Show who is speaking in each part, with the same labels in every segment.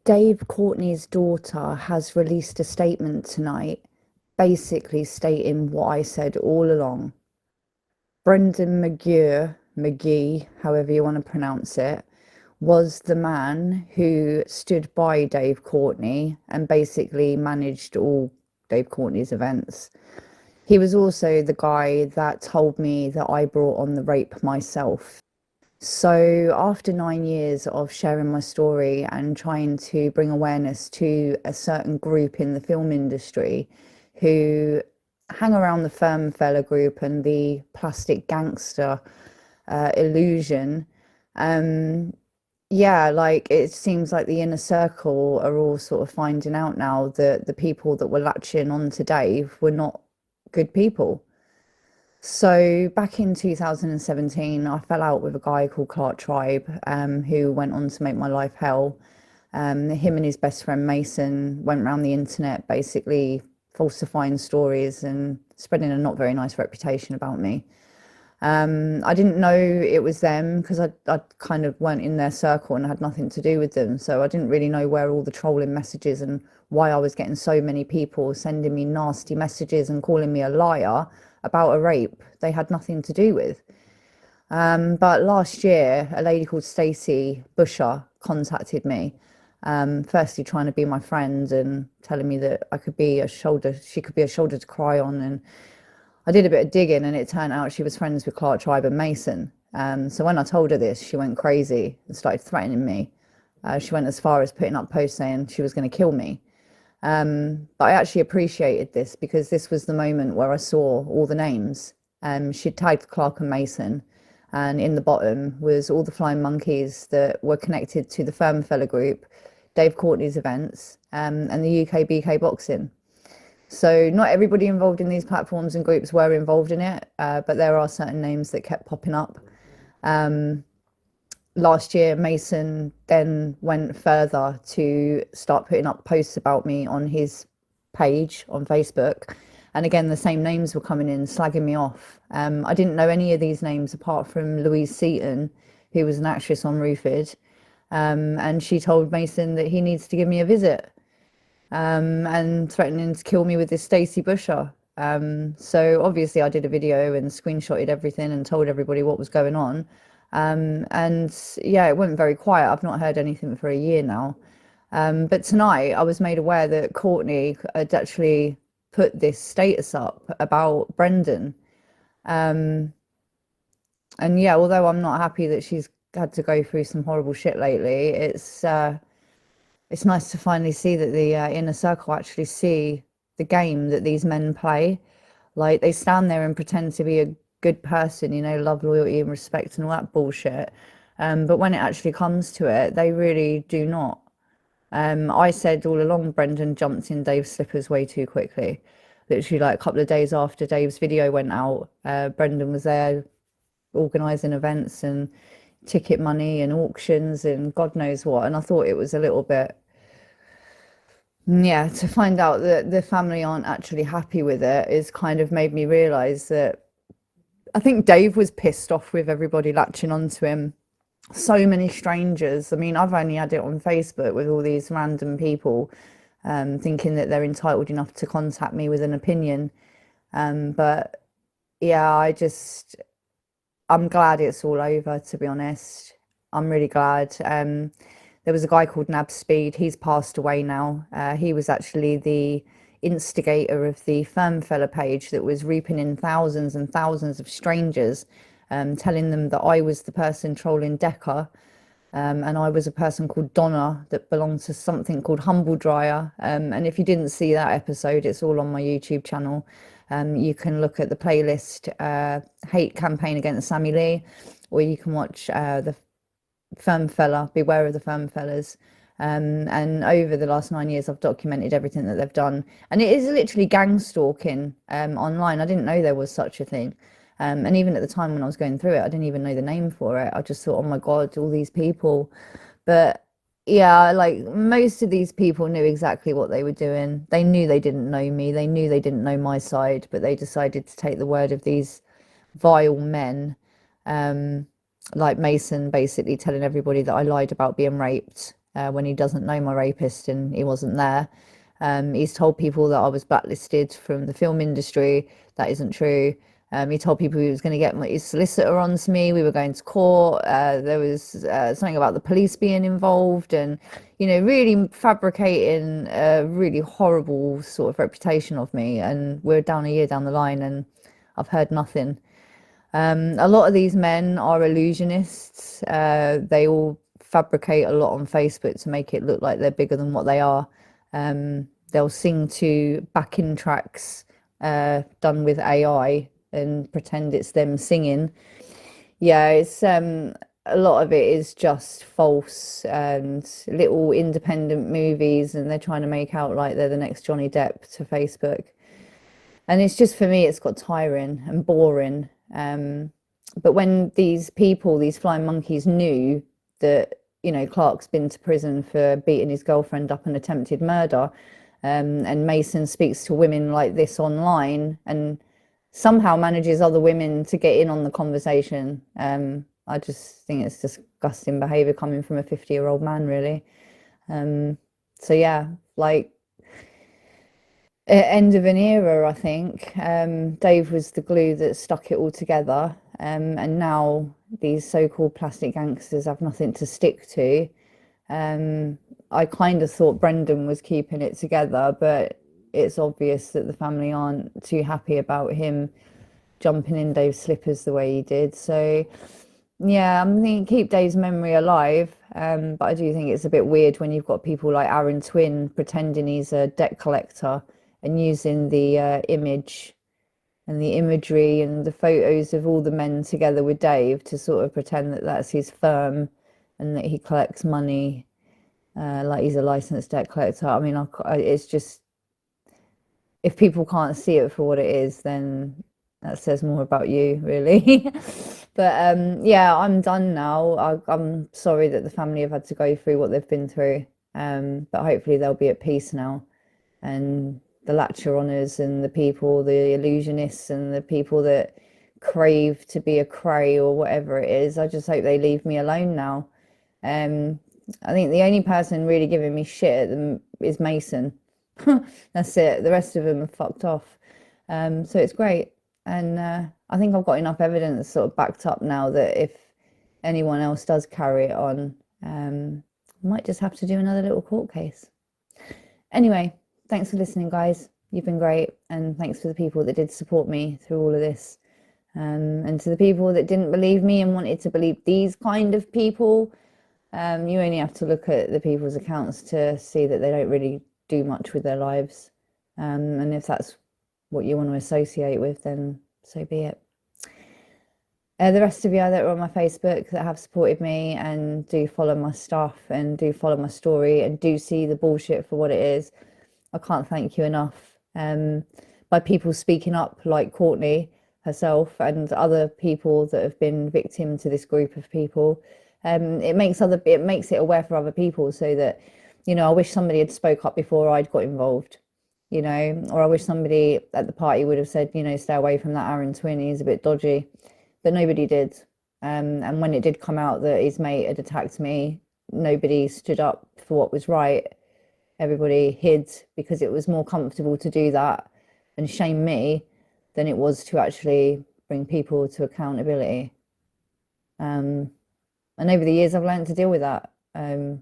Speaker 1: Dave Courtney's daughter has released a statement tonight, basically stating what I said all along. Brendan McGee, however you want to pronounce it, was the man who stood by Dave Courtney and basically managed all Dave Courtney's events. He was also the guy that told me that I brought on the rape myself. So, after 9 years of sharing my story and trying to bring awareness to a certain group in the film industry who hang around the firm fella group and the plastic gangster illusion, yeah, like it seems like the inner circle are all sort of finding out now that the people that were latching on to Dave were not good people. So back in 2017, I fell out with a guy called Clark Tribe, who went on to make my life hell. Him and his best friend Mason went around the internet basically falsifying stories and spreading a not very nice reputation about me. I didn't know it was them because I kind of weren't in their circle and had nothing to do with them. So I didn't really know where all the trolling messages and why I was getting so many people sending me nasty messages and calling me a liar about a rape they had nothing to do with. But last year, a lady called Stacey Busher contacted me, firstly trying to be my friend and telling me that I could be a shoulder, she could be a shoulder to cry on. And I did a bit of digging and it turned out she was friends with Clark Tribe and Mason. So when I told her this, she went crazy and started threatening me. She went as far as putting up posts saying she was going to kill me. But I actually appreciated this because this was the moment where I saw all the names. She tagged Clark and Mason, and in the bottom was all the flying monkeys that were connected to the Firm Fella group, Dave Courtney's events, and the UK BK boxing. So not everybody involved in these platforms and groups were involved in it, but there are certain names that kept popping up. Last year, Mason then went further to start putting up posts about me on his page on Facebook. And again, the same names were coming in, slagging me off. I didn't know any of these names apart from Louise Seaton, who was an actress on Roofed. And she told Mason that he needs to give me a visit, and threatening to kill me with this Stacey Busher. So obviously I did a video and screenshotted everything and told everybody what was going on. And yeah, it went very quiet. I've not heard anything for a year now. But tonight I was made aware that Courtney had actually put this status up about Brendan. And yeah, although I'm not happy that she's had to go through some horrible shit lately, it's nice to finally see that the inner circle actually see the game that these men play. Like they stand there and pretend to be a good person, you know, love, loyalty and respect and all that bullshit. But when it actually comes to it, they really do not. I said all along Brendan jumped in Dave's slippers way too quickly. Literally like a couple of days after Dave's video went out, Brendan was there organising events and ticket money and auctions and God knows what. And I thought it was a little bit, yeah, to find out that the family aren't actually happy with it is kind of made me realise that I think Dave was pissed off with everybody latching onto him. So many strangers. I mean, I've only had it on Facebook with all these random people thinking that they're entitled enough to contact me with an opinion. But yeah, I'm glad it's all over, to be honest. I'm really glad. There was a guy called Nab Speed. He's passed away now. He was actually the instigator of the Firm Fella page that was reaping in thousands and thousands of strangers, telling them that I was the person trolling Decca, and I was a person called Donna that belonged to something called Humble Dryer. And if you didn't see that episode, it's all on my YouTube channel. You can look at the playlist, Hate Campaign Against Sammy Lee, or you can watch the Firm Fella, Beware of the Firm Fellas. And over the last 9 years, I've documented everything that they've done. And it is literally gang stalking online. I didn't know there was such a thing. And even at the time when I was going through it, I didn't even know the name for it. I just thought, oh my God, all these people. But yeah, like most of these people knew exactly what they were doing. They knew they didn't know me. They knew they didn't know my side, but they decided to take the word of these vile men. Like Mason basically telling everybody that I lied about being raped. when he doesn't know my rapist and he wasn't there. He's told people that I was blacklisted from the film industry. That isn't true. He told people he was going to get his solicitor onto me. We were going to court. There was something about the police being involved, and really fabricating a really horrible sort of reputation of me. And we're down a year down the line, and I've heard nothing. A lot of these men are illusionists. They all fabricate a lot on Facebook to make it look like they're bigger than what they are. They'll sing to backing tracks done with AI and pretend it's them singing. Yeah, it's a lot of it is just false and little independent movies, and they're trying to make out like they're the next Johnny Depp to Facebook. And it's just, for me, it's got tiring and boring. But when these people, these flying monkeys, knew that, Clark's been to prison for beating his girlfriend up and attempted murder, and Mason speaks to women like this online and somehow manages other women to get in on the conversation. I just think it's disgusting behavior coming from a 50-year-old man, really. So yeah, like, end of an era, I think. Dave was the glue that stuck it all together, and now these so-called plastic gangsters have nothing to stick to. I kind of thought Brendan was keeping it together, but it's obvious that the family aren't too happy about him jumping in Dave's slippers the way he did. So yeah, I'm thinking keep Dave's memory alive, but I do think it's a bit weird when you've got people like Aaron Twin pretending he's a debt collector and using the image and the imagery and the photos of all the men together with Dave to sort of pretend that that's his firm and that he collects money, like he's a licensed debt collector. I mean, it's just, if people can't see it for what it is, then that says more about you, really. But yeah, I'm done now. I'm sorry that the family have had to go through what they've been through, but hopefully they'll be at peace now. And the latcher-oners and the people, the illusionists and the people that crave to be a cray or whatever it is, I just hope they leave me alone now. I think the only person really giving me shit at them is Mason. That's it. The rest of them are fucked off. So it's great. And I think I've got enough evidence sort of backed up now that if anyone else does carry it on, I might just have to do another little court case. Anyway, thanks for listening, guys. You've been great. And thanks for the people that did support me through all of this. And to the people that didn't believe me and wanted to believe these kind of people, you only have to look at the people's accounts to see that they don't really do much with their lives. And if that's what you want to associate with, then so be it. The rest of you that are on my Facebook that have supported me and do follow my stuff and do follow my story and do see the bullshit for what it is, I can't thank you enough. By people speaking up like Courtney herself and other people that have been victim to this group of people, it makes it aware for other people, so that, I wish somebody had spoke up before I'd got involved, or I wish somebody at the party would have said, stay away from that Aaron Twin, he's a bit dodgy. But nobody did. And when it did come out that his mate had attacked me, nobody stood up for what was right. Everybody hid because it was more comfortable to do that and shame me than it was to actually bring people to accountability. And over the years, I've learned to deal with that. I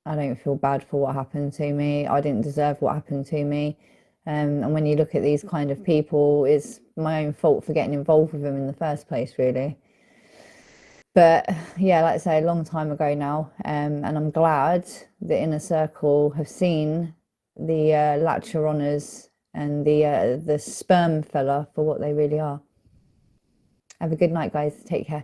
Speaker 1: don't feel bad for what happened to me. I didn't deserve what happened to me. And when you look at these kind of people, it's my own fault for getting involved with them in the first place, really. But yeah, like I say, a long time ago now. And I'm glad the inner circle have seen the latcher-oners and the sperm fella for what they really are. Have a good night, guys. Take care.